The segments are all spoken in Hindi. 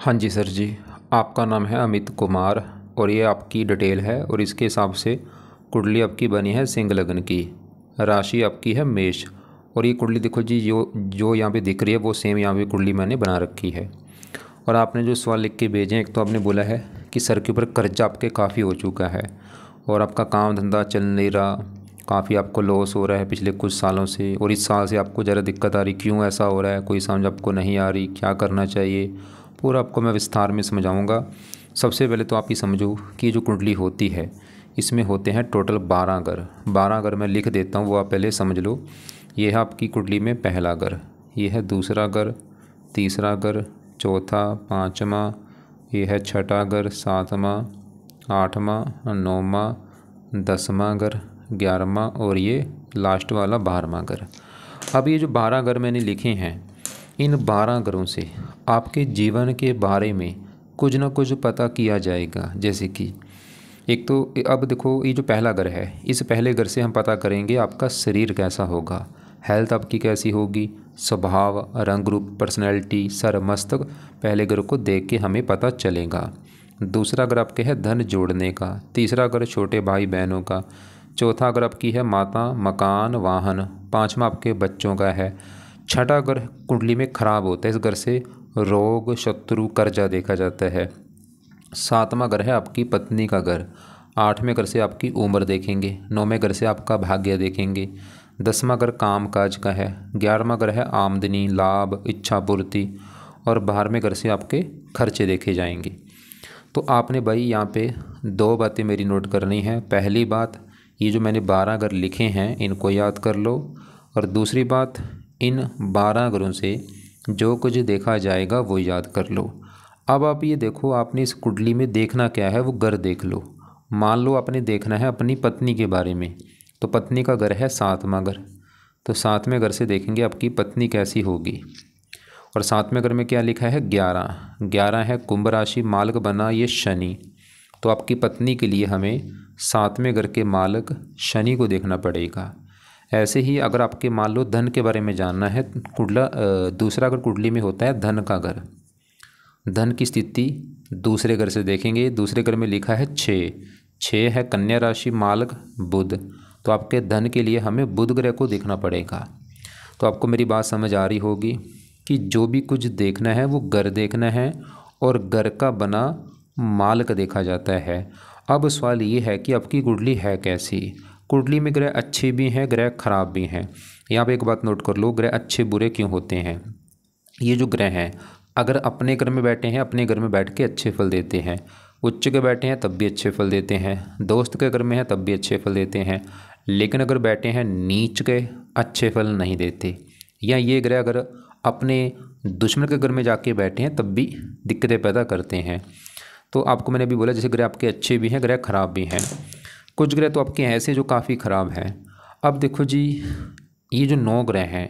हाँ जी सर जी। आपका नाम है अमित कुमार और ये आपकी डिटेल है और इसके हिसाब से कुंडली आपकी बनी है सिंह लग्न की। राशि आपकी है मेष और ये कुंडली देखो जी, जो जो यहाँ पे दिख रही है वो सेम यहाँ पे कुंडली मैंने बना रखी है। और आपने जो सवाल लिख के भेजे हैं, एक तो आपने बोला है कि सर के ऊपर कर्जा आपके काफ़ी हो चुका है और आपका काम धंधा चल नहीं रहा, काफ़ी आपको लॉस हो रहा है पिछले कुछ सालों से, और इस साल से आपको ज़रा दिक्कत आ रही, क्यों ऐसा हो रहा है, कोई समझ आपको नहीं आ रही, क्या करना चाहिए, पूरा आपको मैं विस्तार में समझाऊंगा। सबसे पहले तो आप ये समझो कि ये जो कुंडली होती है इसमें होते हैं टोटल 12 घर। 12 घर मैं लिख देता हूँ, वो आप पहले समझ लो। ये है आपकी कुंडली में पहला घर, ये है दूसरा घर, तीसरा घर, चौथा, पाँचवा, ये है छठा घर, सातवां, आठवां, नौवां, 10वां घर, 11वां और ये लास्ट वाला 12वां घर। अब ये जो 12 घर मैंने लिखे हैं, इन 12 घरों से आपके जीवन के बारे में कुछ ना कुछ पता किया जाएगा। जैसे कि एक तो अब देखो, ये जो पहला घर है, इस पहले घर से हम पता करेंगे आपका शरीर कैसा होगा, हेल्थ आपकी कैसी होगी, स्वभाव, रंग रूप, पर्सनैलिटी, सर मस्तक, पहले घर को देख के हमें पता चलेगा। दूसरा घर आपके है धन जोड़ने का, तीसरा घर छोटे भाई बहनों का, चौथा घर आपकी है माता, मकान, वाहन, पाँचवा आपके बच्चों का है, छठा घर कुंडली में खराब होता है, इस घर से रोग, शत्रु, कर्जा देखा जाता है, सातवां घर है आपकी पत्नी का घर, आठवें घर से आपकी उम्र देखेंगे, नौवें घर से आपका भाग्य देखेंगे, 10वां घर काम काज का है, 11वां घर है आमदनी, लाभ, इच्छा पूर्ति, और 12वें घर से आपके खर्चे देखे जाएंगे। तो आपने भाई यहाँ पे दो बातें मेरी नोट करनी है। पहली बात, ये जो मैंने 12 घर लिखे हैं इनको याद कर लो, और दूसरी बात, इन 12 घरों से जो कुछ देखा जाएगा वो याद कर लो। अब आप ये देखो, आपने इस कुंडली में देखना क्या है वो घर देख लो। मान लो आपने देखना है अपनी पत्नी के बारे में, तो पत्नी का घर है 7वां घर, तो 7वें घर से देखेंगे आपकी पत्नी कैसी होगी। और 7वें घर में क्या लिखा है, 11, 11 है कुंभ राशि, मालक बना ये शनि, तो आपकी पत्नी के लिए हमें 7वें घर के मालक शनि को देखना पड़ेगा। ऐसे ही अगर आपके मान लो धन के बारे में जानना है, कुंडला दूसरा अगर कुंडली में होता है धन का घर, धन की स्थिति दूसरे घर से देखेंगे। दूसरे घर में लिखा है 6, 6 है कन्या राशि, मालक बुध, तो आपके धन के लिए हमें बुध ग्रह को देखना पड़ेगा। तो आपको मेरी बात समझ आ रही होगी कि जो भी कुछ देखना है वो घर देखना है और घर का बना मालक देखा जाता है। अब सवाल ये है कि आपकी कुंडली है कैसी। कुंडली में ग्रह अच्छे भी हैं, ग्रह खराब भी हैं। यहाँ पे एक बात नोट कर लो, ग्रह अच्छे बुरे क्यों होते हैं। ये जो ग्रह हैं अगर अपने घर में बैठे हैं, अपने घर में बैठ के अच्छे फल देते हैं, उच्च के बैठे हैं तब भी अच्छे फल देते हैं, दोस्त के घर में हैं तब भी अच्छे फल देते हैं, लेकिन अगर बैठे हैं नीच के, अच्छे फल नहीं देते। या ये ग्रह अगर अपने दुश्मन के घर में जाके बैठे हैं तब भी दिक्कतें पैदा करते हैं। तो आपको मैंने अभी बोला जैसे ग्रह आपके अच्छे भी हैं, ग्रह खराब भी हैं। कुछ ग्रह तो आपके ऐसे जो काफ़ी ख़राब हैं। अब देखो जी, ये जो 9 ग्रह हैं,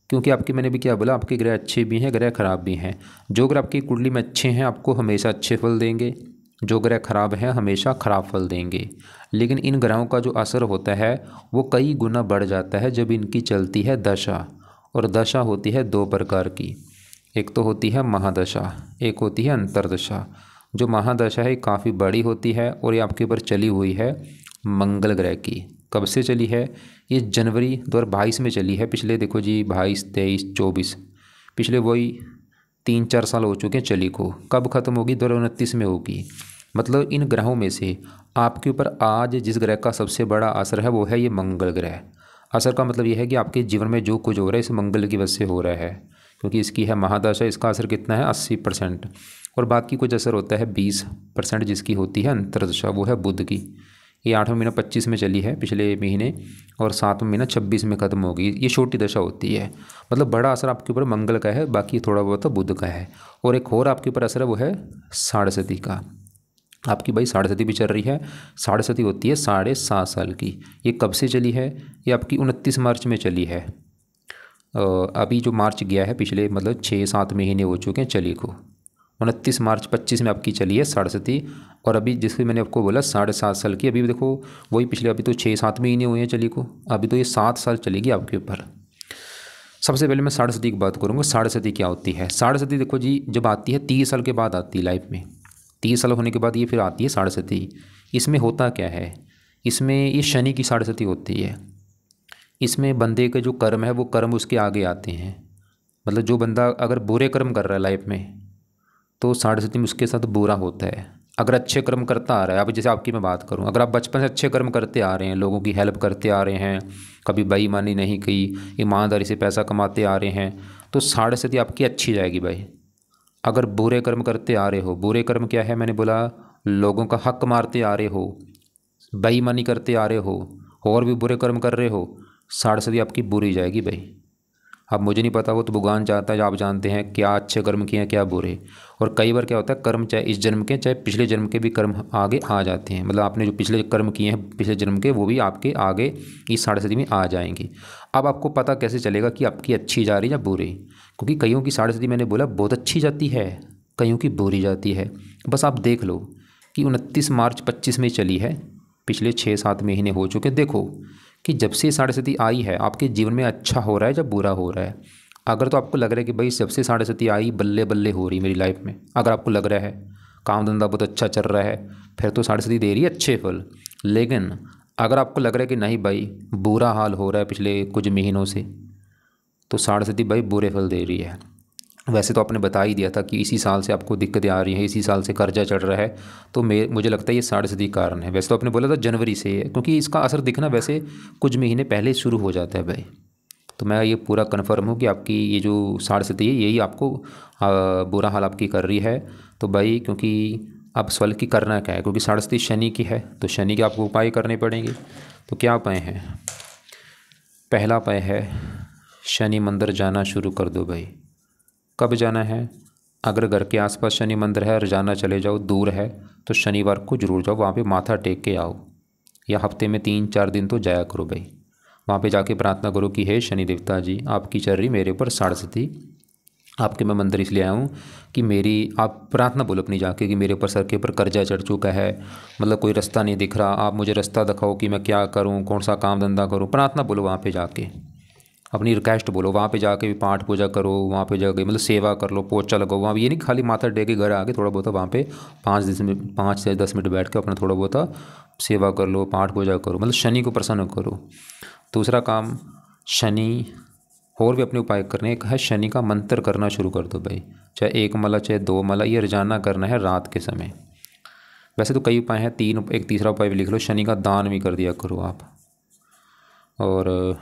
क्योंकि आपके मैंने भी क्या बोला, आपके ग्रह अच्छे भी हैं, ग्रह खराब भी हैं। जो ग्रह आपकी कुंडली में अच्छे हैं आपको हमेशा अच्छे फल देंगे, जो ग्रह खराब हैं हमेशा खराब फल देंगे। लेकिन इन ग्रहों का जो असर होता है वो कई गुना बढ़ जाता है जब इनकी चलती है दशा। और दशा होती है 2 प्रकार की, एक तो होती है महादशा, एक होती है अंतरदशा। जो महादशा है काफ़ी बड़ी होती है और ये आपके ऊपर चली हुई है मंगल ग्रह की। कब से चली है, ये जनवरी 2022 में चली है। पिछले देखो जी 22, 23, 24, पिछले वही 3-4 साल हो चुके हैं चली को। कब ख़त्म होगी, 2029 में होगी। मतलब इन ग्रहों में से आपके ऊपर आज जिस ग्रह का सबसे बड़ा असर है वो है ये मंगल ग्रह। असर का मतलब ये है कि आपके जीवन में जो कुछ हो रहा है इस मंगल की वजह से हो रहा है, क्योंकि इसकी है महादशा। इसका असर कितना है, 80%, और बाकी कुछ असर होता है 20% जिसकी होती है अंतरदशा, वो है बुध की। ये 8वां महीना 25 में चली है पिछले महीने, और 7वां महीना 26 में ख़त्म होगी। ये छोटी दशा होती है। मतलब बड़ा असर आपके ऊपर मंगल का है, बाकी थोड़ा बहुत तो बुध का है। और एक और आपके ऊपर असर है वो है साढ़े का। आपकी भाई साढ़े भी चल रही है। साढ़े होती है 7.5 साल की। ये कब से चली है, ये आपकी 29 मार्च में चली है। अभी जो मार्च गया है पिछले मतलब 6-7 महीने हो चुके हैं चली को। 29 मार्च 25 में आपकी चली है साढ़े। और अभी जिसकी मैंने आपको बोला 7.5 साल की, अभी भी देखो वही पिछले, अभी तो 6-7 महीने हुए हैं चली को, अभी तो ये 7 साल चलेगी आपके ऊपर। सबसे पहले मैं साढ़े की बात करूँगा। साढ़े क्या होती है? साढ़े देखो जी, जब आती है 30 साल के बाद आती है लाइफ में। 30 साल होने के बाद ये फिर आती है साढ़े। इसमें होता क्या है? इसमें ये शनि की साढ़े होती है। इसमें बंदे के जो कर्म है वो कर्म उसके आगे आते हैं। मतलब जो बंदा अगर बुरे कर्म कर रहा है लाइफ में तो साढ़े में उसके साथ बुरा होता है। अगर अच्छे कर्म करता आ रहा है, अब जैसे आपकी मैं बात करूं, अगर आप बचपन से अच्छे कर्म करते आ रहे हैं, लोगों की हेल्प करते आ रहे हैं, कभी बेईमानी नहीं की, ईमानदारी से पैसा कमाते आ रहे हैं, तो साढ़े आपकी अच्छी जाएगी भाई। अगर बुरे कर्म करते आ रहे हो, बुरे कर्म क्या है? मैंने बोला लोगों का हक मारते आ रहे हो, बेईमानी करते आ रहे हो और भी बुरे कर्म कर रहे हो, साढ़े आपकी बुरी जाएगी भाई। अब मुझे नहीं पता, वो तो भगवान चाहता है, आप जानते हैं क्या अच्छे कर्म किए हैं क्या बुरे। और कई बार क्या होता है, कर्म चाहे इस जन्म के चाहे पिछले जन्म के भी कर्म आगे आ जाते हैं। मतलब आपने जो पिछले कर्म किए हैं पिछले जन्म के, वो भी आपके आगे इस साढ़े में आ जाएंगे। अब आपको पता कैसे चलेगा कि आपकी अच्छी जा रही है या बुरी? क्योंकि कईयों की साढ़े मैंने बोला बहुत अच्छी जाती है, कईयों की बुरी जाती है। बस आप देख लो कि 29 मार्च 25 में चली है, पिछले 6-7 महीने हो चुके। देखो कि जब से साढ़े आई है आपके जीवन में अच्छा हो रहा है या बुरा हो रहा है। अगर तो आपको लग रहा है कि भाई जब से साढ़े आई बल्ले बल्ले हो रही मेरी लाइफ में, अगर आपको लग रहा है काम धंधा बहुत अच्छा चल रहा है, फिर तो साढ़े दे रही है अच्छे फल। लेकिन अगर आपको लग रहा है कि नहीं भाई बुरा हाल हो रहा है पिछले कुछ महीनों से, तो साढ़े भाई बुरे फल दे रही है। वैसे तो आपने बता ही दिया था कि इसी साल से आपको दिक्कतें आ रही हैं, इसी साल से कर्जा चढ़ रहा है, तो मुझे लगता है ये साढ़े कारण है। वैसे तो आपने बोला था जनवरी से है, क्योंकि इसका असर दिखना वैसे कुछ महीने पहले शुरू हो जाता है भाई। तो मैं ये पूरा कन्फर्म हूँ कि आपकी ये जो साढ़े है यही आपको बुरा हाल आपकी कर रही है। तो भाई क्योंकि अब सवाल की करना क्या है, क्योंकि साढ़े शनि की है तो शनि के आपको उपाय करने पड़ेंगे। तो क्या उपाय हैं? पहला उपाय है शनि मंदिर जाना शुरू कर दो भाई। कब जाना है? अगर घर के आसपास शनि मंदिर है, रोजाना चले जाओ, दूर है तो शनिवार को जरूर जाओ, वहाँ पे माथा टेक के आओ। या हफ्ते में 3-4 दिन तो जाया करो भाई। वहाँ पे जाके प्रार्थना करो कि हे शनि देवता जी, आपकी चल रही मेरे ऊपर साढ़े। आपके मैं मंदिर इसलिए आया हूँ कि मेरी आप प्रार्थना बोलो अपनी जाके कि मेरे ऊपर सर के ऊपर कर्जा चढ़ चुका है, मतलब कोई रास्ता नहीं दिख रहा, आप मुझे रास्ता दिखाओ कि मैं क्या करूँ, कौन सा काम धंधा करूँ। प्रार्थना बोलो वहाँ पे जाके, अपनी रिक्वेस्ट बोलो। वहाँ पे जाके भी पाठ पूजा करो, वहाँ पे जाके मतलब सेवा कर लो, पोछा लगाओ। वहाँ ये नहीं खाली माथा टेक के घर आके थोड़ा बहुत वहाँ पे 5 से 10 मिनट बैठ के अपना थोड़ा बहुत सेवा कर लो, पाठ पूजा करो, मतलब शनि को प्रसन्न करो। दूसरा काम शनि और भी अपने उपाय करने, एक है शनि का मंत्र करना शुरू कर दो भाई। चाहे 1 माला चाहे 2 माला, ये रोजाना करना है रात के समय। वैसे तो कई उपाय हैं, एक तीसरा उपाय भी लिख लो, शनि का दान भी कर दिया करो आप। और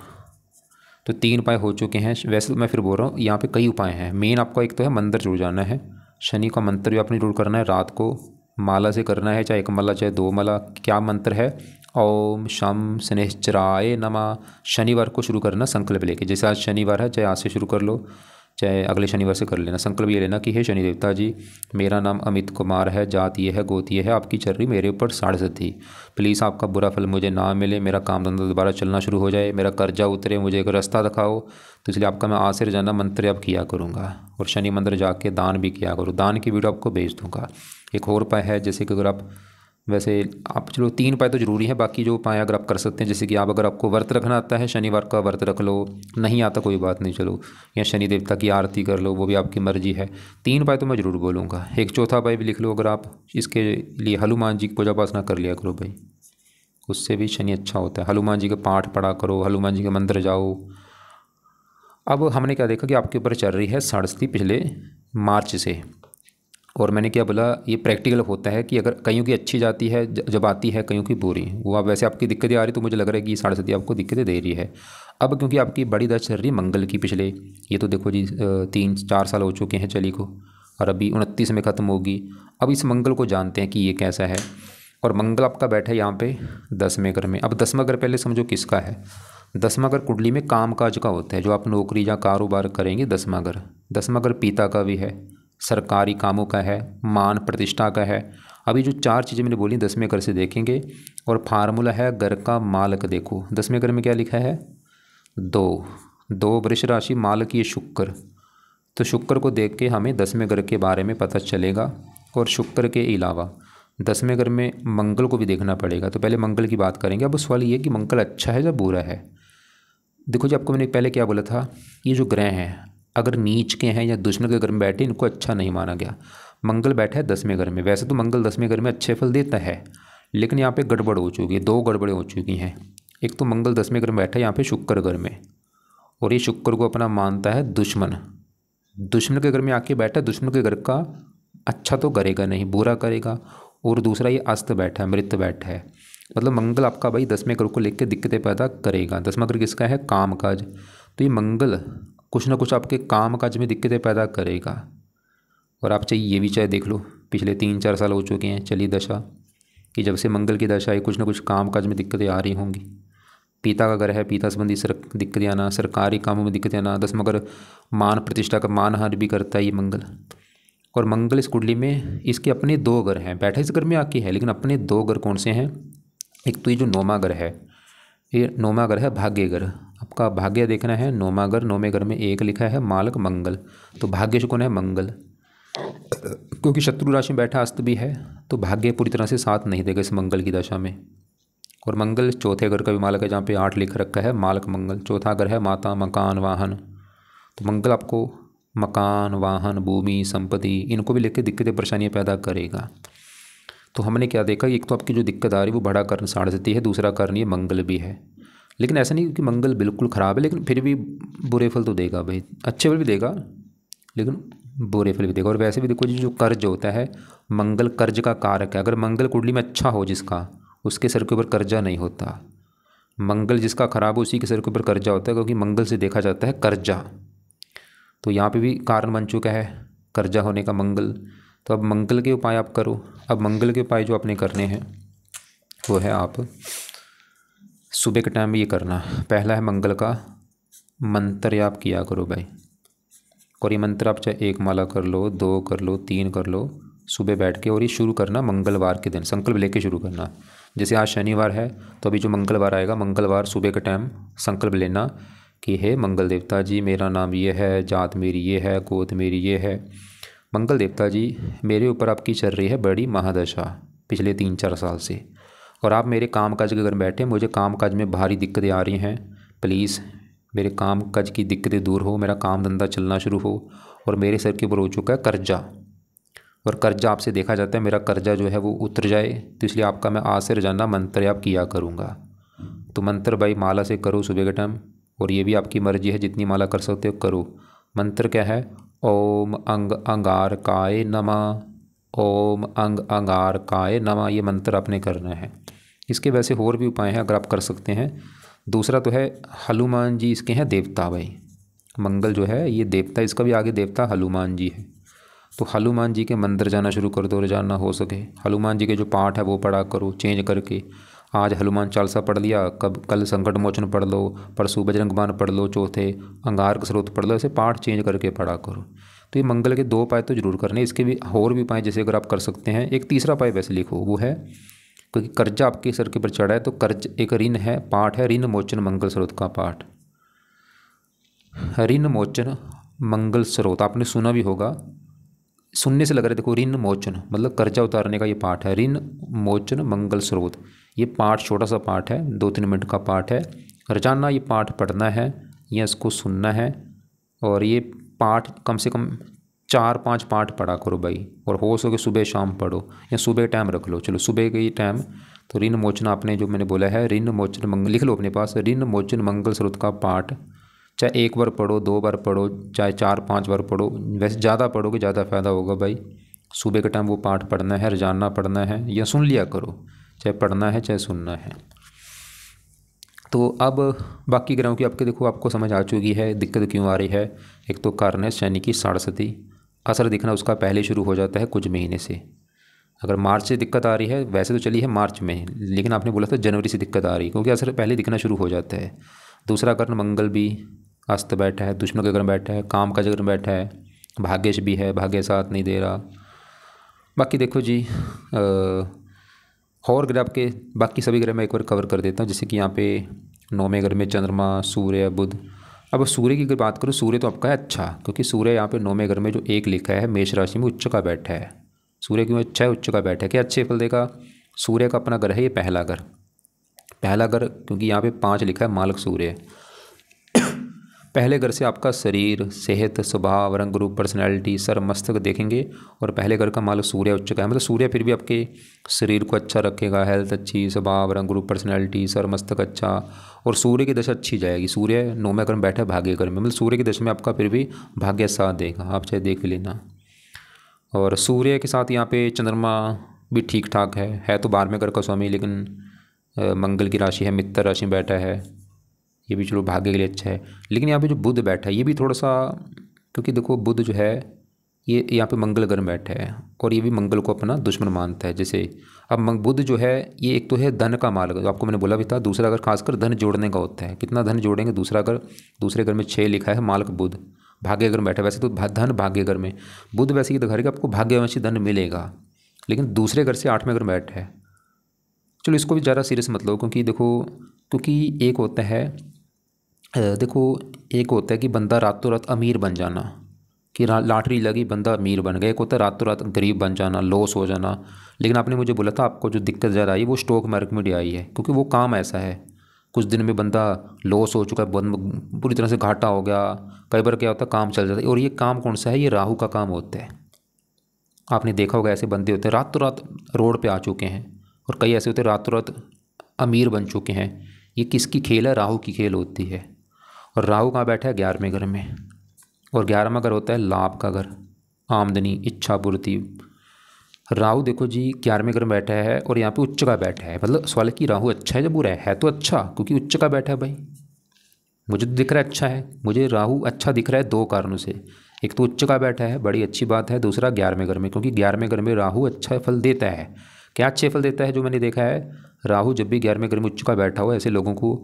तो 3 उपाय हो चुके हैं। वैसे तो मैं फिर बोल रहा हूँ यहाँ पे कई उपाय हैं। मेन आपका एक तो है मंदिर जरूर जाना है, शनि का मंत्र भी आपने जरूर करना है, रात को माला से करना है, चाहे 1 माला चाहे 2 माला। क्या मंत्र है? ओम शम शनिश्चराय नमः। शनिवार को शुरू करना संकल्प लेके, जैसे आज शनिवार है चाहे आज से शुरू कर लो, चाहे अगले शनिवार से कर लेना। संकल्प ये लेना कि हे शनि देवता जी, मेरा नाम अमित कुमार है, जात ये है, गोत ये है, आपकी चल रही मेरे ऊपर साढ़े। प्लीज़ आपका बुरा फल मुझे ना मिले, मेरा काम धंधा दोबारा चलना शुरू हो जाए, मेरा कर्जा उतरे, मुझे एक रास्ता दिखाओ। तो इसलिए आपका मैं आज से रोजाना मंत्र अब किया करूँगा और शनि मंदिर जाके दान भी किया करूँ। दान की वीडियो आपको भेज दूँगा। एक और उपाय है, जैसे कि अगर आप वैसे आप चलो 3 उपाय तो ज़रूरी है, बाकी जो उपाय अगर आप कर सकते हैं, जैसे कि आप अगर आपको व्रत रखना आता है शनिवार का व्रत रख लो, नहीं आता कोई बात नहीं, चलो या शनि देवता की आरती कर लो, वो भी आपकी मर्जी है। 3 उपाय तो मैं ज़रूर बोलूँगा। एक चौथा उपाय भी लिख लो, अगर आप इसके लिए हनुमान जी की पूजा उपासना कर लिया करो भाई, उससे भी शनि अच्छा होता है। हनुमान जी का पाठ पढ़ा करो, हनुमान जी के मंदिर जाओ। अब हमने क्या देखा कि आपके ऊपर चल रही है साढ़े पिछले मार्च से, और मैंने क्या बोला ये प्रैक्टिकल होता है कि अगर कईयों की अच्छी जाती है जब आती है, कईयों की बुरी। वो आप वैसे आपकी दिक्कतें आ रही तो मुझे लग रहा है कि साढ़े आपको दिक्कतें दे रही है। अब क्योंकि आपकी बड़ी दशा चल रही है मंगल की, पिछले ये तो देखो जी 3-4 साल हो चुके हैं चली को, और अभी 29 में ख़त्म होगी। अब इस मंगल को जानते हैं कि ये कैसा है। और मंगल आपका बैठा है यहाँ पे 10वें घर में। अब 10वां घर पहले समझो किसका है? 10वां घर कुंडली में काम काज का होता है, जो आप नौकरी या कारोबार करेंगे। 10वां घर, 10वां घर पिता का भी है, सरकारी कामों का है, मान प्रतिष्ठा का है। अभी जो 4 चीज़ें मैंने बोली 10वें घर से देखेंगे। और फार्मूला है घर का मालक। देखो 10वें घर में क्या लिखा है? 2 वृष राशि, मालक ये शुक्र। तो शुक्र को देख के हमें 10वें घर के बारे में पता चलेगा। और शुक्र के अलावा 10वें घर में मंगल को भी देखना पड़ेगा। तो पहले मंगल की बात करेंगे। अब सवाल ये कि मंगल अच्छा है या बुरा है? देखो जी, आपको मैंने पहले क्या बोला था, ये जो ग्रह हैं अगर नीच के हैं या दुश्मन के घर में बैठे इनको अच्छा नहीं माना गया। मंगल बैठा है 10वें घर में, वैसे तो मंगल 10वें घर में अच्छे फल देता है, लेकिन यहाँ पे गड़बड़ हो चुकी है, दो गड़बड़ें हो चुकी हैं। एक तो मंगल 10वें घर में बैठा है यहाँ पे शुक्र घर में, और ये शुक्र को अपना मानता है दुश्मन। दुश्मन के घर में आके बैठा है, दुश्मन के घर का अच्छा तो करेगा नहीं, बुरा करेगा। और दूसरा ये अस्त बैठा है, मृत बैठा है, मतलब मंगल आपका भाई 10वें घर को लेकर दिक्कतें पैदा करेगा। 10वां घर किसका है, काम काज। तो ये मंगल कुछ ना कुछ आपके काम काज में दिक्कतें पैदा करेगा। और आप चाहिए ये भी चाहे देख लो, पिछले 3-4 साल हो चुके हैं चली दशा कि जब से मंगल की दशा आई कुछ ना कुछ काम काज में दिक्कतें आ रही होंगी। पिता का घर है, पिता संबंधी दिक्कतें आना, सरकारी कामों में दिक्कतें आना। 10वां घर मान प्रतिष्ठा का मानहानि भी करता है ये मंगल। और मंगल इस कुंडली में इसके अपने 2 घर हैं, बैठा इस घर में आके है, लेकिन अपने 2 घर कौन से हैं। एक तो ये जो 9वां घर है, ये 9वां घर है भाग्य घर। आपका भाग्य देखना है, 9वां घर, 9वें घर में एक लिखा है मालक मंगल, तो भाग्य से कौन है, मंगल। क्योंकि शत्रु राशि में बैठा अस्त भी है, तो भाग्य पूरी तरह से साथ नहीं देगा इस मंगल की दशा में। और मंगल चौथे घर का भी मालक है, जहाँ पे 8 लिख रखा है मालक मंगल। चौथा घर है माता, मकान, वाहन। तो मंगल आपको मकान, वाहन, भूमि, संपत्ति इनको भी लेकर दिक्कतें परेशानियाँ पैदा करेगा। तो हमने क्या देखा, एक तो आपकी जो दिक्कत आ रही है वो बड़ा कारण साढ़े है, दूसरा कारण ये मंगल भी है। लेकिन ऐसा नहीं कि मंगल बिल्कुल ख़राब है, लेकिन फिर भी बुरे फल तो देगा भाई, अच्छे फल भी देगा लेकिन बुरे फल भी देगा। और वैसे भी देखो जी, जो कर्ज होता है, मंगल कर्ज का कारक है। अगर मंगल कुंडली में अच्छा हो जिसका, उसके सर के ऊपर कर्जा नहीं होता। मंगल जिसका खराब हो उसी के सर के ऊपर कर्जा होता है, क्योंकि मंगल से देखा जाता है कर्जा। तो यहाँ पे भी कारण बन चुका है कर्जा होने का मंगल। तो अब मंगल के उपाय आप करो। अब मंगल के उपाय जो आपने करने हैं वो है, आप सुबह के टाइम में ये करना। पहला है मंगल का मंत्र आप किया करो भाई। और ये मंत्र आप चाहे 1 माला कर लो, 2 कर लो, 3 कर लो, सुबह बैठ के। और ये शुरू करना मंगलवार के दिन, संकल्प लेके शुरू करना। जैसे आज शनिवार है तो अभी जो मंगलवार आएगा, मंगलवार सुबह के टाइम संकल्प लेना कि हे मंगल देवता जी, मेरा नाम ये है, जात मेरी ये है, गोत मेरी ये है। मंगल देवता जी, मेरे ऊपर आपकी चल रही है बड़ी महादशा पिछले 3-4 साल से, और आप मेरे काम काज के घर बैठे, मुझे काम काज में भारी दिक्कतें आ रही हैं। प्लीज़ मेरे काम काज की दिक्कतें दूर हो, मेरा काम धंधा चलना शुरू हो। और मेरे सर के ऊपर हो चुका है कर्जा, और कर्जा आपसे देखा जाता है मेरा कर्जा जो है वो उतर जाए, तो इसलिए आपका मैं आज से रोजाना मंत्र आप किया करूँगा। तो मंत्र भाई माला से करो सुबह के टाइम, और ये भी आपकी मर्जी है, जितनी माला कर सकते हो करो। मंत्र क्या है, ओम अंग अंगारकाय नमः, ओम अंग अंगारकाय नमः। ये मंत्र आपने करना है। इसके वैसे और भी उपाय हैं अगर आप कर सकते हैं। दूसरा तो है हनुमान जी, इसके हैं देवता भाई। मंगल जो है ये देवता, इसका भी आगे देवता हनुमान जी है। तो हनुमान जी के मंदिर जाना शुरू कर दो रोजाना हो सके। हनुमान जी के जो पाठ है वो पढ़ा करो चेंज करके। आज हनुमान चालीसा पढ़ लिया, कल संकट मोचन पढ़ लो, परसों बजरंग बाण पढ़ लो, चौथे अंगार का स्रोत पढ़ लो। ऐसे पाठ चेंज करके पढ़ा करो। तो ये मंगल के 2 उपाय तो जरूर करने। इसके भी और भी उपाय जैसे अगर आप कर सकते हैं, एक तीसरा उपाय वैसे लिखो, वो है क्योंकि कर्जा आपके सर के ऊपर चढ़ा है, तो कर्ज एक ऋण है, पाठ है ऋण मोचन मंगल स्रोत का पाठ। ऋण मोचन मंगल स्रोत आपने सुना भी होगा, सुनने से लग रहा है। देखो ऋण मोचन मतलब कर्जा उतारने का ये पाठ है, ऋण मोचन मंगल स्रोत। ये पाठ छोटा सा पाठ है, 2-3 मिनट का पाठ है। रोजाना ये पाठ पढ़ना है या इसको सुनना है। और ये पाठ कम से कम 4-5 पाठ पढ़ा करो भाई, और हो सके सुबह शाम पढ़ो या सुबह टाइम रख लो। चलो सुबह के ही टाइम। तो ऋण मोचन आपने जो मैंने बोला है, ऋण मोचन मंगल लिख लो अपने पास, ऋण मोचन मंगल स्रोत का पाठ। चाहे 1 बार पढ़ो, 2 बार पढ़ो, चाहे 4-5 बार पढ़ो। वैसे ज़्यादा पढ़ोगे ज़्यादा फ़ायदा होगा भाई। सुबह के टाइम वो पाठ पढ़ना है, रोजाना पढ़ना है या सुन लिया करो, चाहे पढ़ना है चाहे सुनना है। तो अब बाकी ग्रहों की आपके देखो आपको समझ आ चुकी है दिक्कत क्यों आ रही है। एक तो कारण है शनि की साढ़सती, असर दिखना उसका पहले शुरू हो जाता है कुछ महीने से। अगर मार्च से दिक्कत आ रही है, वैसे तो चली है मार्च में, लेकिन आपने बोला था जनवरी से दिक्कत आ रही है, क्योंकि असर पहले दिखना शुरू हो जाता है। दूसरा कारण मंगल भी अस्त बैठा है, दुश्मन के घर में बैठा है, काम का जगह में बैठा है, भाग्यश भी है, भाग्य साथ नहीं दे रहा। बाकी देखो जी और ग्रह आपके बाकी सभी ग्रह मैं एक बार कवर कर देता हूँ। जैसे कि यहाँ पे 9वें घर में चंद्रमा, सूर्य, बुध। अब सूर्य की अगर बात करूँ, सूर्य तो आपका है अच्छा, क्योंकि सूर्य यहाँ पे 9वें घर में जो 1 लिखा है मेष राशि में उच्च का बैठा है। सूर्य क्यों अच्छा है, उच्च का बैठा है, क्या अच्छे फल देगा। सूर्य का अपना घर है ये पहला घर, पहला घर, क्योंकि यहाँ पे 5 लिखा है मालक सूर्य। पहले घर से आपका शरीर, सेहत, स्वभाव, रंग रूप, पर्सनैलिटी, सर मस्तक देखेंगे। और पहले घर का मालिक सूर्य उच्च का है, मतलब सूर्य फिर भी आपके शरीर को अच्छा रखेगा, हेल्थ अच्छी, स्वभाव, रंग रूप, पर्सनैलिटी, सर मस्तक अच्छा। और सूर्य की दशा अच्छी जाएगी। सूर्य 9वें घर में बैठा है भाग्य घर में, मतलब सूर्य की दशा में आपका फिर भी भाग्य साथ देगा, आप चाहे देख लेना। और सूर्य के साथ यहाँ पे चंद्रमा भी ठीक ठाक है तो 12वें घर का स्वामी, लेकिन मंगल की राशि है, मित्र राशि में बैठा है, ये भी चलो भाग्य के लिए अच्छा है। लेकिन यहाँ पे जो बुध बैठा है ये भी थोड़ा सा, क्योंकि देखो बुध जो है ये यहाँ पे मंगल ग्रह में बैठा है और ये भी मंगल को अपना दुश्मन मानता है। जैसे अब बुध जो है ये एक तो है धन का मार्ग, जो आपको मैंने बोला भी था, दूसरा अगर खासकर धन जोड़ने का होता है, कितना धन जोड़ेंगे। दूसरे घर में 6 लिखा है, मालक बुध भाग्य घर में बैठा है। वैसे तो धन भाग्य घर में, बुध वैसे ये दिखा रहा है कि आपको भाग्यवंशी धन मिलेगा, लेकिन दूसरे घर से 8वें घर में बैठा है। चलो इसको भी ज़्यादा सीरियस मत लो, क्योंकि देखो, क्योंकि एक होता है एक होता है कि बंदा रातों रात अमीर बन जाना, कि लॉटरी लगी बंदा अमीर बन गया। एक होता है रातों रात गरीब बन जाना, लॉस हो जाना। लेकिन आपने मुझे बोला था आपको जो दिक्कत ज़्यादा आई वो स्टॉक मार्केट में आई है, क्योंकि वो काम ऐसा है कुछ दिन में बंदा लॉस हो चुका है, पूरी तरह से घाटा हो गया। कई बार क्या होता है काम चल जाता है, और ये काम कौन सा है, ये राहु का काम होता है। आपने देखा होगा ऐसे बंदे होते हैं रातों रात रोड पे आ चुके हैं, और कई ऐसे होते हैं रातों रात अमीर बन चुके हैं। ये किसकी खेल है, राहु की खेल होती है। और राहु कहाँ बैठा है, 11वें घर में, और 11वां घर होता है लाभ का घर, आमदनी, इच्छा पूर्ति। राहु देखो जी 11वें घर में बैठा है और यहाँ पे उच्च का बैठा है, मतलब सवाल है कि राहु अच्छा है या बुरा है तो अच्छा, क्योंकि उच्च का बैठा है भाई। मुझे तो दिख रहा है अच्छा है, मुझे राहु अच्छा दिख रहा है 2 कारणों से। एक तो उच्च का बैठा है, बड़ी अच्छी बात है। दूसरा 11वें घर में, क्योंकि 11वें घर में राहु अच्छा फल देता है। क्या अच्छे फल देता है, जो मैंने देखा है, राहु जब भी 11वें घर में उच्च का बैठा हो, ऐसे लोगों को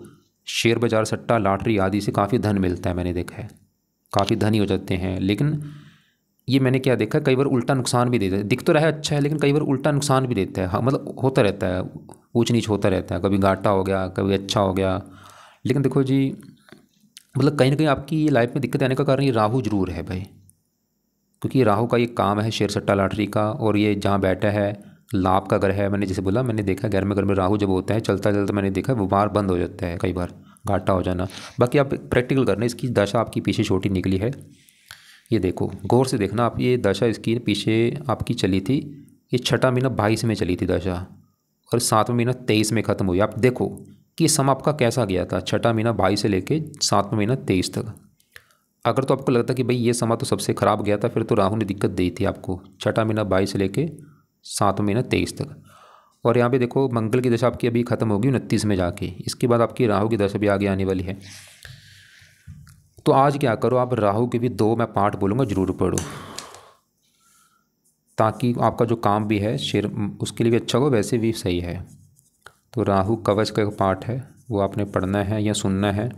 शेयर बाजार, सट्टा, लॉटरी आदि से काफ़ी धन मिलता है। मैंने देखा है काफ़ी धनी हो जाते हैं। लेकिन ये मैंने क्या देखा, कई बार उल्टा नुकसान भी देता है। दिख तो रहा है अच्छा है, लेकिन कई बार उल्टा नुकसान भी देता है। हाँ, मतलब होता रहता है, ऊंच नीच होता रहता है, कभी घाटा हो गया, कभी अच्छा हो गया। लेकिन देखो जी, मतलब कहीं ना कहीं आपकी ये लाइफ में दिक्कत आने का कारण ये राहु जरूर है भाई, क्योंकि राहु का ये काम है शेयर सट्टा लॉटरी का, और ये जहाँ बैठा है लाभ का घर है। मैंने जैसे बोला, मैंने देखा 11वें घर में राहु जब होता है, चलता चलता मैंने देखा व्यापार बंद हो जाता है, कई बार घाटा हो जाना। बाकी आप प्रैक्टिकल करना, इसकी दशा आपकी पीछे छोटी निकली है, ये देखो गौर से देखना आप। ये दशा इसकी पीछे आपकी चली थी, ये 6वां महीना 22 में चली थी दशा, और 7वां महीना 23 में ख़त्म हुई। आप देखो कि ये समय आपका कैसा गया था, 6वां महीना 22 से लेके 7वां महीना 23 तक। अगर तो आपको लगता है कि भाई ये समय तो सबसे ख़राब गया था, फिर तो राहु ने दिक्कत दी थी आपको 6वां महीना 22 से लेके 7वां महीना 23 तक। और यहाँ पे देखो मंगल की दशा आपकी अभी ख़त्म होगी 29 में जाके, इसके बाद आपकी राहु की दशा भी आगे आने वाली है। तो आज क्या करो, आप राहु के भी 2 मैं पाठ बोलूँगा ज़रूर पढ़ो, ताकि आपका जो काम भी है शेर उसके लिए भी अच्छा हो, वैसे भी सही है। तो राहु कवच का पाठ है, वो आपने पढ़ना है या सुनना है।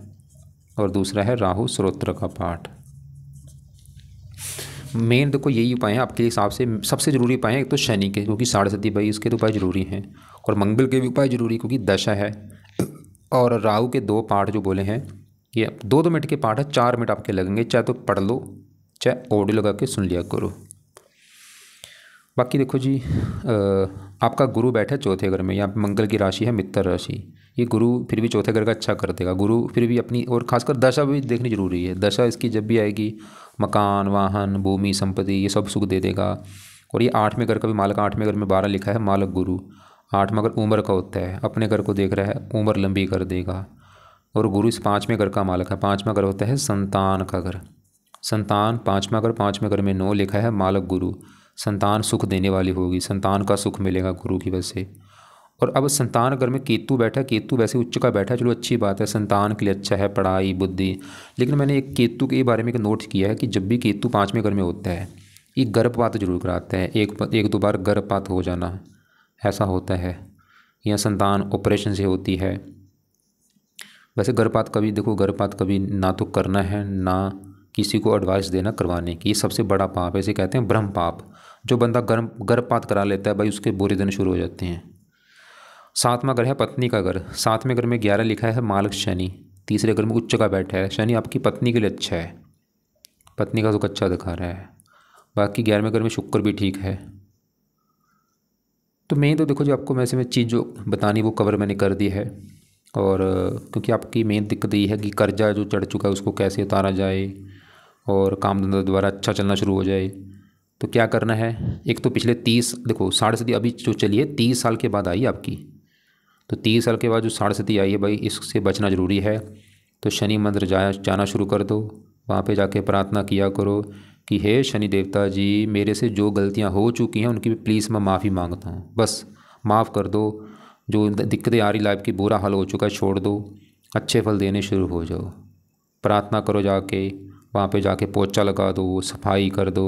और दूसरा है राहु स्तोत्र का पाठ। मेन देखो यही उपाय हैं आपके हिसाब से, सबसे ज़रूरी उपाय हैं। एक तो शनि के, क्योंकि 7.5 भाई इसके तो उपाय ज़रूरी हैं, और मंगल के भी उपाय ज़रूरी, क्योंकि दशा है। और राहु के 2 पाठ जो बोले हैं, ये 2-2 मिनट के पाठ है, 4 मिनट आपके लगेंगे, चाहे तो पढ़ लो चाहे ऑडियो लगा के सुन लिया करो। बाकी देखो जी, आपका गुरु बैठा है 4थे घर में, यहाँ पे मंगल की राशि है मित्र राशि। ये गुरु फिर भी 4थे घर का अच्छा कर देगा। गुरु फिर भी अपनी, और खासकर दशा भी देखनी जरूरी है। दशा इसकी जब भी आएगी, मकान, वाहन, भूमि, संपत्ति, ये सब सुख दे देगा। और ये 8वें घर का भी मालक, 8वें घर में 12 लिखा है, मालक गुरु। 8वां घर उम्र का होता है, अपने घर को देख रहा है, उम्र लंबी कर देगा। और गुरु इस 5वें घर का मालक है। 5वां घर होता है संतान का घर, संतान 5वां घर, 5वें घर में 9 लिखा है, मालक गुरु। संतान सुख देने वाली होगी, संतान का सुख मिलेगा गुरु की वजह से। और अब संतान घर में केतु बैठा, केतु वैसे उच्च का बैठा, चलो अच्छी बात है, संतान के लिए अच्छा है, पढ़ाई, बुद्धि। लेकिन मैंने एक केतु के बारे में एक नोट किया है कि जब भी केतु 5वें घर में होता है, ये गर्भपात जरूर कराता है, एक 2 बार गर्भपात हो जाना ऐसा होता है, या संतान ऑपरेशन से होती है। वैसे गर्भपात कभी देखो, गर्भपात कभी ना तो करना है, ना किसी को एडवाइस देना करवाने की, ये सबसे बड़ा पाप है। इसे कहते हैं ब्रह्म पाप। जो बंदा गर्भपात करा लेता है भाई, उसके बुरे दिन शुरू हो जाते हैं। 7वां घर है पत्नी का घर, 7वें घर में 11 लिखा है, मालक शनि। तीसरे घर में उच्च का बैठा है, शनि आपकी पत्नी के लिए अच्छा है, पत्नी का सुख अच्छा दिखा रहा है। बाकी 11वें घर में शुक्र भी ठीक है। तो मैं तो देखो जो आपको वैसे में चीज़ जो बतानी वो कवर मैंने कर दी है। और क्योंकि आपकी मेन दिक्कत ये है कि कर्जा जो चढ़ चुका है उसको कैसे उतारा जाए और काम धंधा दोबारा अच्छा चलना शुरू हो जाए। तो क्या करना है, एक तो पिछले 30 देखो, साढ़े सती अभी जो चली है 30 साल के बाद आई आपकी, तो 30 साल के बाद जो साढ़े सती आई है भाई, इससे बचना ज़रूरी है। तो शनि मंदिर जाना शुरू कर दो। वहाँ पे जाके प्रार्थना किया करो कि हे शनि देवता जी, मेरे से जो गलतियाँ हो चुकी हैं उनकी प्लीज़ मैं माफ़ी मांगता हूँ, बस माफ़ कर दो। जो दिक्कतें आ रही लाइफ की, बुरा हाल हो चुका है, छोड़ दो, अच्छे फल देने शुरू हो जाओ। प्रार्थना करो जाके, वहाँ पे जाके पोछा लगा दो, सफाई कर दो,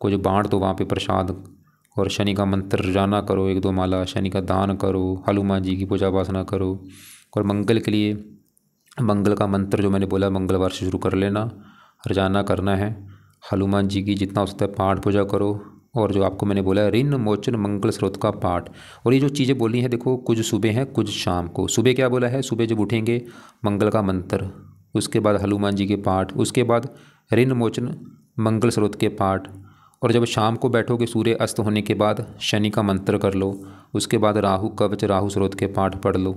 कुछ बांट दो वहाँ पे प्रसाद। और शनि का मंत्र रोजाना करो, 1-2 माला, शनि का दान करो, हनुमान जी की पूजा उपासना करो। और मंगल के लिए मंगल का मंत्र जो मैंने बोला मंगलवार से शुरू कर लेना, रोजाना करना है। हनुमान जी की जितना हो सकता है पाठ पूजा करो। और जो आपको मैंने बोला है ऋण मोचन मंगल स्रोत का पाठ, और ये जो चीज़ें बोली हैं देखो, कुछ सुबह हैं कुछ शाम को। सुबह क्या बोला है, सुबह जब उठेंगे मंगल का मंत्र, उसके बाद हनुमान जी के पाठ, उसके बाद ऋण मोचन मंगल स्रोत के पाठ, और जब शाम को बैठोगे सूर्य अस्त होने के बाद शनि का मंत्र कर लो। उसके बाद राहु कवच राहु स्रोत के पाठ पढ़ लो।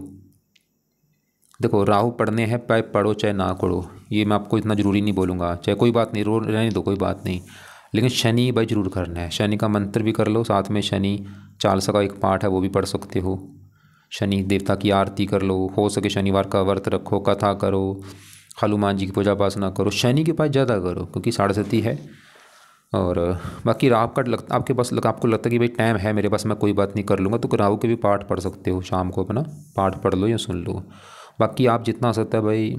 देखो राहु पढ़ने हैं, चाहे पढ़ो चाहे ना पढ़ो, ये मैं आपको इतना ज़रूरी नहीं बोलूँगा, चाहे कोई बात नहीं, रो रहने दो कोई बात नहीं, लेकिन शनि भाई जरूर करना है। शनि का मंत्र भी कर लो, साथ में शनि चालीसा का एक पाठ है वो भी पढ़ सकते हो। शनि देवता की आरती कर लो, हो सके शनिवार का व्रत रखो, कथा करो, हनुमान जी की पूजा उपासना करो, शनि के पास ज़्यादा करो क्योंकि साढ़े सती है। और बाकी राहु का लगता आपके पास आपको लगता है कि भाई टाइम है मेरे पास, मैं कोई बात नहीं कर लूँगा, तो राहु के भी पाठ पढ़ सकते हो, शाम को अपना पाठ पढ़ लो या सुन लो। बाकी आप जितना हो सकता है भाई,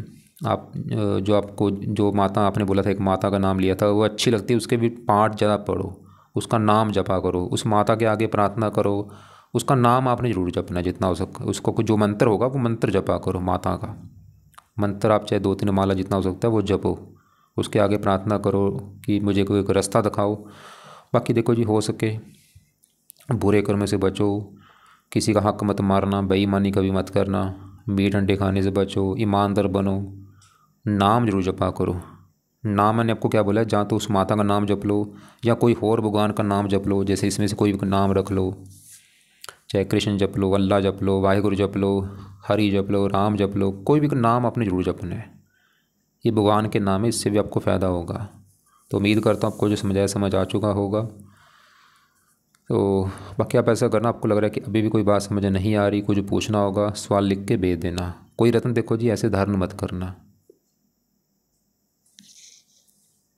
आप जो आपको जो माता आपने बोला था, एक माता का नाम लिया था, वो अच्छी लगती है, उसके भी पाठ ज़्यादा पढ़ो, उसका नाम जपा करो, उस माता के आगे प्रार्थना करो, उसका नाम आपने ज़रूर जपना है जितना हो सके, उसको जो मंत्र होगा वो मंत्र जपा करो, माता का मंत्र आप चाहे 2-3 माला जितना हो सकता है वो जपो, उसके आगे प्रार्थना करो कि मुझे कोई एक रास्ता दिखाओ। बाकी देखो जी, हो सके बुरे कर्म से बचो, किसी का हक मत मारना, बेईमानी कभी मत करना, मीट अंडे खाने से बचो, ईमानदार बनो, नाम जरूर जपा करो। नाम मैंने आपको क्या बोला है, जहाँ तो उस माता का नाम जप लो या कोई और भगवान का नाम जप लो, जैसे इसमें से कोई भी नाम रख लो, चाहे कृष्ण जप लो, अल्लाह जप लो, वाहिगुरु जप लो, हरि जप लो, राम जप लो, कोई भी नाम आपने जरूर जपना है, ये भगवान के नाम है, इससे भी आपको फ़ायदा होगा। तो उम्मीद करता हूँ आपको जो समझाया समझ आ चुका होगा। तो बाकी आप ऐसा करना, आपको लग रहा है कि अभी भी कोई बात समझ नहीं आ रही, कुछ पूछना होगा, सवाल लिख के भेज देना। कोई रत्न देखो जी ऐसे धारण मत करना।